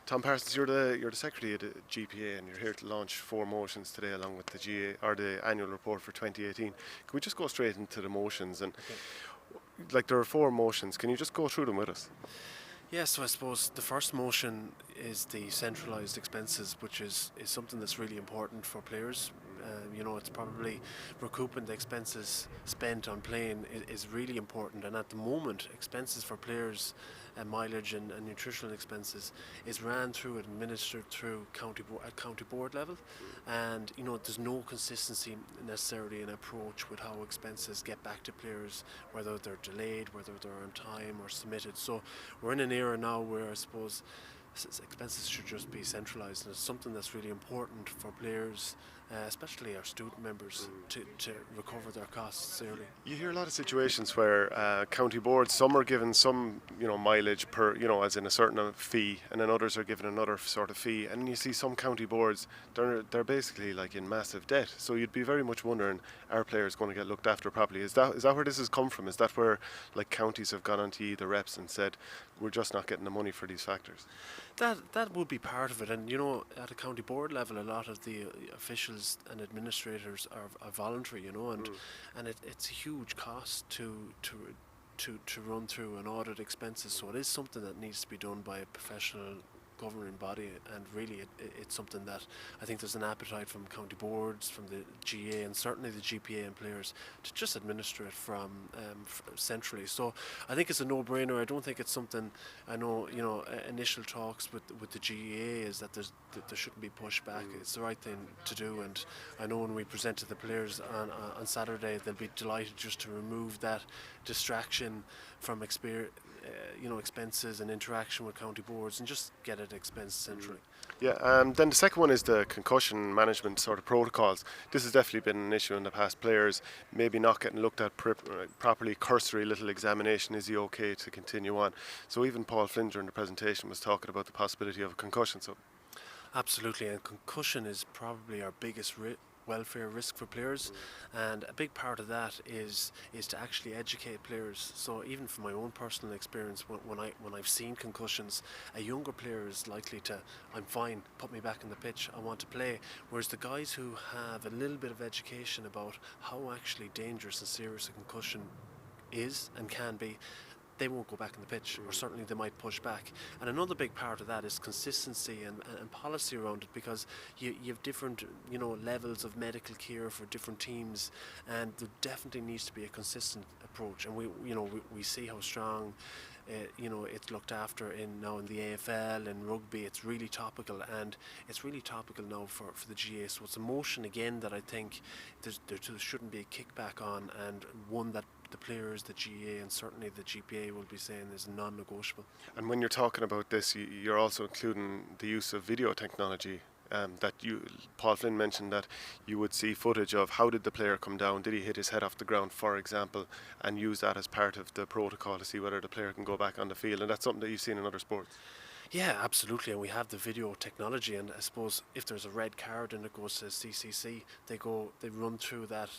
Tom Parsons, you're the secretary of the GPA, and you're here to launch 4 motions today, along with the GA or the annual report for 2018. Can we just go straight into the motions? And like, there are 4 motions. Can you just go through them with us? Yeah, so I suppose the first motion is the centralised expenses, which is something that's really important for players. It's probably recouping the expenses spent on playing is really important, and at the moment, expenses for players, mileage and nutritional expenses, is ran through and administered through at county board level, and there's no consistency necessarily in approach with how expenses get back to players, whether they're delayed, whether they're on time or submitted. So we're in an era now where I suppose expenses should just be centralised, and it's something that's really important for players, especially our student members, to recover their costs early. You hear a lot of situations where county boards, some are given some mileage per, as in a certain fee, and then others are given another sort of fee, and you see some county boards, they're basically like in massive debt. So you'd be very much wondering, are players going to get looked after properly? Is that where this has come from? Is that where like counties have gone onto the reps and said, we're just not getting the money for these factors? That would be part of it, and at a county board level, a lot of the officials and administrators are voluntary, and it's a huge cost to run through and audit expenses. So it is something that needs to be done by a professional governing body, and really it's something that I think there's an appetite from county boards, from the GA, and certainly the GPA and players to just administer it from centrally. So I think it's a no-brainer. I don't think it's something, I know initial talks with the GA is that there shouldn't be pushback. It's the right thing to do, and I know when we present to the players on Saturday, they'll be delighted just to remove that distraction from expenses and interaction with county boards, and just get it expensed centrally. Yeah, then the second one is the concussion management sort of protocols. This has definitely been an issue in the past. Players maybe not getting looked at properly, cursory little examination, is he okay to continue on? So even Paul Flynn during the presentation was talking about the possibility of a concussion. So absolutely, and concussion is probably our biggest welfare risk for players, and a big part of that is to actually educate players. So even from my own personal experience, when I've seen concussions, a younger player is likely to, I'm fine, put me back in the pitch, I want to play, whereas the guys who have a little bit of education about how actually dangerous and serious a concussion is and can be, they won't go back in the pitch, or certainly they might push back. And another big part of that is consistency and policy around it, because you have different levels of medical care for different teams, and there definitely needs to be a consistent approach. And we see how strong it's looked after now in the AFL and rugby. It's really topical, and it's really topical now for the GA. So it's a motion again that I think there shouldn't be a kickback on, and one that the players, the GA, and certainly the GPA will be saying is non-negotiable. And when you're talking about this, you're also including the use of video technology. Paul Flynn mentioned that you would see footage of how did the player come down, did he hit his head off the ground, for example, and use that as part of the protocol to see whether the player can go back on the field. And that's something that you've seen in other sports. Yeah, absolutely, and we have the video technology, and I suppose if there's a red card and it goes to CCC, they run through that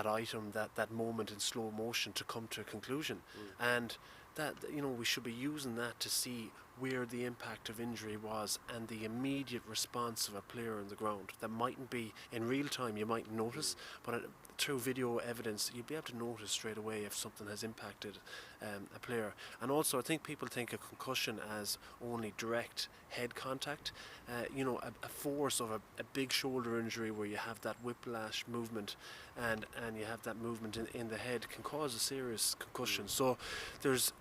item, that moment in slow motion to come to a conclusion, and that we should be using that to see where the impact of injury was, and the immediate response of a player on the ground. That mightn't be in real time, you might notice, but through video evidence you'll be able to notice straight away if something has impacted a player. And also I think people think of concussion as only direct head contact. A force of a big shoulder injury where you have that whiplash movement and you have that movement in the head can cause a serious concussion. So there's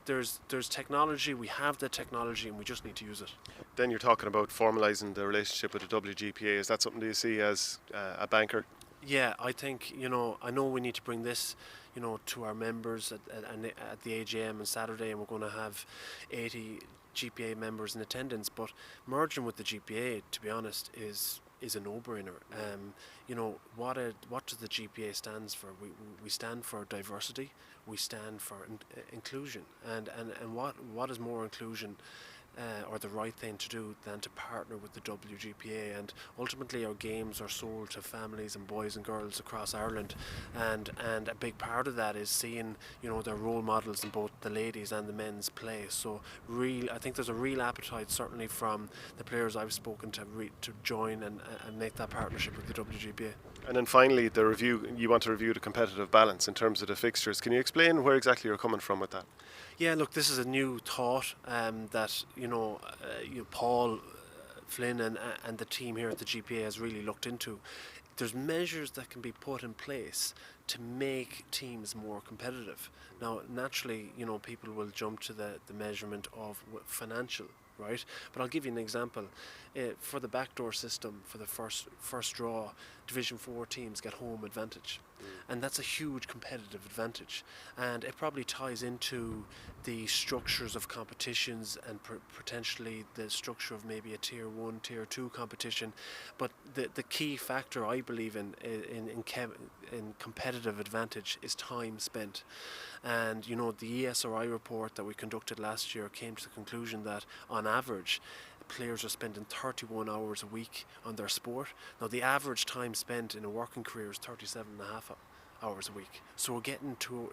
technology, we have the technology, and we just need to use it. Then you're talking about formalising the relationship with the WGPA. Is that something that you see as a banker? Yeah, I think, I know we need to bring this, to our members at the AGM on Saturday, and we're going to have 80 GPA members in attendance, but merging with the GPA, to be honest, is a no-brainer. What does the GPA stands for? We stand for diversity, we stand for inclusion, and what is more inclusion or the right thing to do than to partner with the WGPA. And ultimately our games are sold to families and boys and girls across Ireland, and a big part of that is seeing, you know, their role models in both the ladies and the men's play. So I think there's a real appetite, certainly from the players I've spoken to, to join and make that partnership with the WGPA. And then finally, the review. You want to review the competitive balance in terms of the fixtures. Can you explain where exactly you're coming from with that? Yeah, look, this is a new thought that Paul Flynn and the team here at the GPA has really looked into. There's measures that can be put in place to make teams more competitive. Now, naturally, you know, people will jump to the measurement of financial, right? But I'll give you an example. For the backdoor system, for the first draw, Division 4 teams get home advantage. And that's a huge competitive advantage. And it probably ties into the structures of competitions and potentially the structure of maybe a Tier 1, Tier 2 competition. But the key factor I believe in competitive advantage is time spent. And you know, the ESRI report that we conducted last year came to the conclusion that on average players are spending 31 hours a week on their sport. Now the average time spent in a working career is 37.5 hours a week. So we're getting to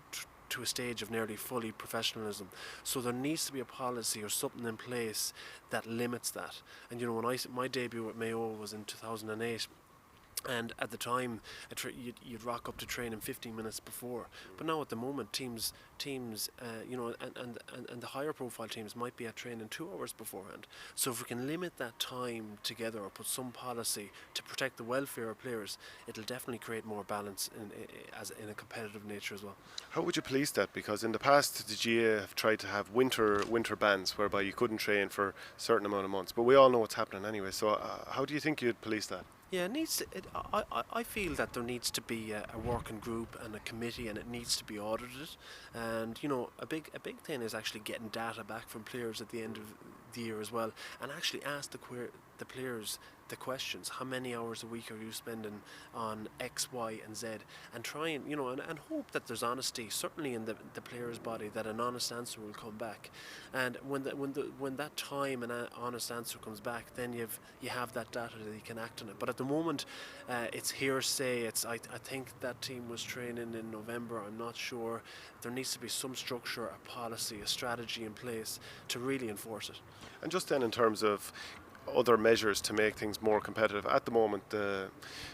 a stage of nearly fully professionalism. So there needs to be a policy or something in place that limits that. And you know, when my debut at Mayo was in 2008, and at the time you'd rock up to training 15 minutes before, but now at the moment teams you know, and the higher profile teams might be at training 2 hours beforehand. So if we can limit that time together or put some policy to protect the welfare of players, it'll definitely create more balance in a competitive nature as well. How would you police that? Because in the past the GA have tried to have winter bans whereby you couldn't train for a certain amount of months, but we all know what's happening anyway. So how do you think you'd police that? Yeah, I feel that there needs to be a working group and a committee, and it needs to be audited. And you know, a big thing is actually getting data back from players at the end of the year as well, and actually ask the players the questions: how many hours a week are you spending on X, Y, and Z? And try and, you know, and hope that there's honesty, certainly in the player's body, that an honest answer will come back. And when that time and honest answer comes back, then you have that data that you can act on it. But at the moment, it's hearsay. I think that team was training in November. I'm not sure. There needs to be some structure, a policy, a strategy in place to really enforce it. And just then, in terms of other measures to make things more competitive, at the moment,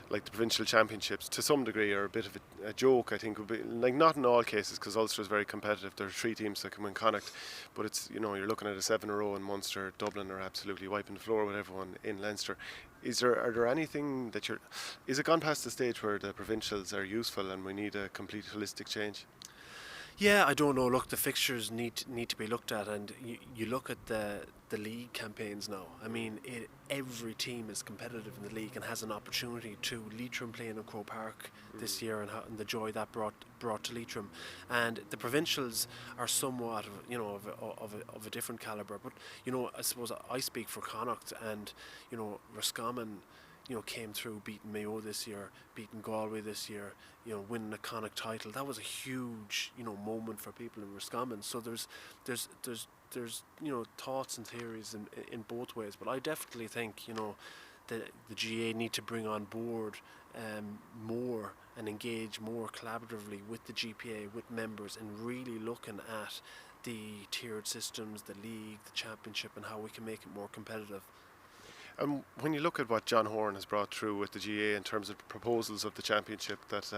like the provincial championships, to some degree, are a bit of a joke. I think would be, like, not in all cases, because Ulster is very competitive. There are 3 teams that can win Connacht, but it's, you know, you're looking at a 7 in a row in Munster. Dublin are absolutely wiping the floor with everyone in Leinster. Are there anything that is it gone past the stage where the provincials are useful and we need a complete holistic change? Yeah, I don't know. Look, the fixtures need to be looked at, and you look at the league campaigns now. I mean, every team is competitive in the league and has an opportunity to. Leitrim playing in Croke Park this year, and the joy that brought to Leitrim, and the provincials are somewhat of a different calibre. But you know, I suppose I speak for Connacht, and you know, Roscommon, you know, came through, beating Mayo this year, beating Galway this year, you know, winning a Connacht title. That was a huge, you know, moment for people in Roscommon. So there's you know, thoughts and theories in both ways. But I definitely think, you know, the GA need to bring on board more and engage more collaboratively with the GPA, with members, and really looking at the tiered systems, the league, the championship, and how we can make it more competitive. When you look at what John Horan has brought through with the GA in terms of proposals of the championship, that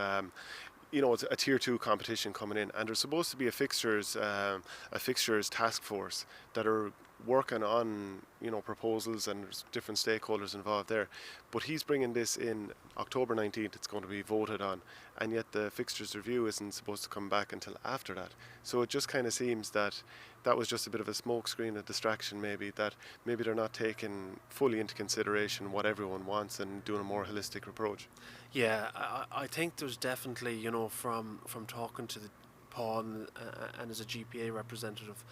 you know, it's a tier 2 competition coming in, and there's supposed to be a fixtures task force that are working on, you know, proposals, and there's different stakeholders involved there. But he's bringing this in October 19th. It's going to be voted on, and yet the fixtures review isn't supposed to come back until after that. So it just kind of seems that was just a bit of a smokescreen, a distraction, maybe they're not taking fully into consideration what everyone wants and doing a more holistic approach. Yeah, I think there's definitely, you know, from talking to Paul and as a GPA representative,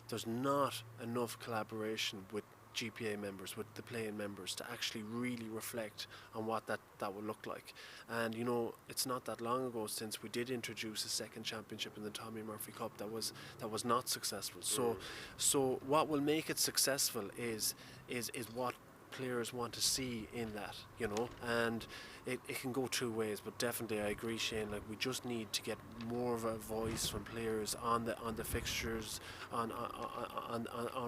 there's not enough collaboration with GPA members, with the playing members, to actually really reflect on what that will look like. And you know, it's not that long ago since we did introduce a second championship in the Tommy Murphy Cup that was not successful. So what will make it successful is what players want to see in that, you know, and it can go two ways. But definitely I agree, Shane, like we just need to get more of a voice from players on the fixtures, on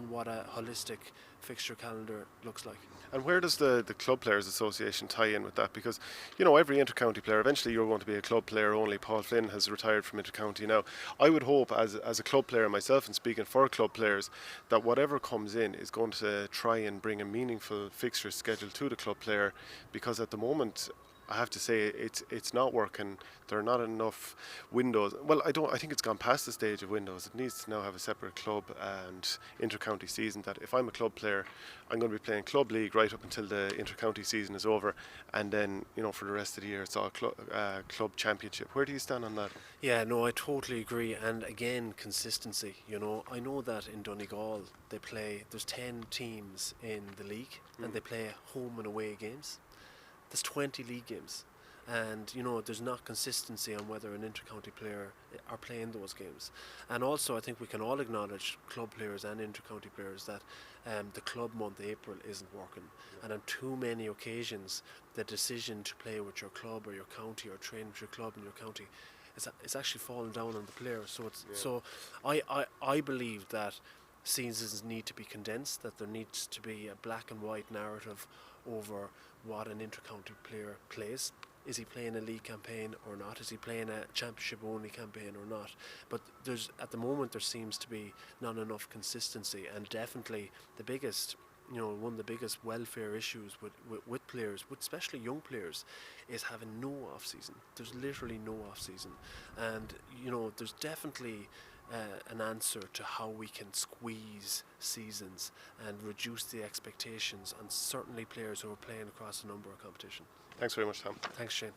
what a holistic fixture calendar looks like. And where does the Club Players Association tie in with that? Because, you know, every inter-county player, eventually you're going to be a club player only. Paul Flynn has retired from inter-county now. I would hope, as a club player myself and speaking for club players, that whatever comes in is going to try and bring a meaningful fixture schedule to the club player, because at the moment, I have to say it's not working. There are not enough windows. Well, I think it's gone past the stage of windows. It needs to now have a separate club and inter-county season. That if I'm a club player, I'm going to be playing club league right up until the inter-county season is over, and then, you know, for the rest of the year it's all club championship. Where do you stand on that? Yeah, no, I totally agree. And again, consistency. You know, I know that in Donegal there's 10 teams in the league, and they play home and away games. There's 20 league games, and you know, there's not consistency on whether an inter-county player are playing those games. And also I think we can all acknowledge, club players and inter-county players, that the club month April isn't working, and on too many occasions the decision to play with your club or your county, or train with your club in your county, it's actually fallen down on the player. So I believe that seasons need to be condensed, that there needs to be a black and white narrative over what an inter-county player plays. Is he playing a league campaign or not? Is he playing a championship only campaign or not? But at the moment there seems to be not enough consistency, and definitely one of the biggest welfare issues with players, with especially young players, is having no off season. There's literally no off season, and you know, there's definitely an answer to how we can squeeze seasons and reduce the expectations on certainly players who are playing across a number of competition. Thanks very much, Tom. Thanks, Shane.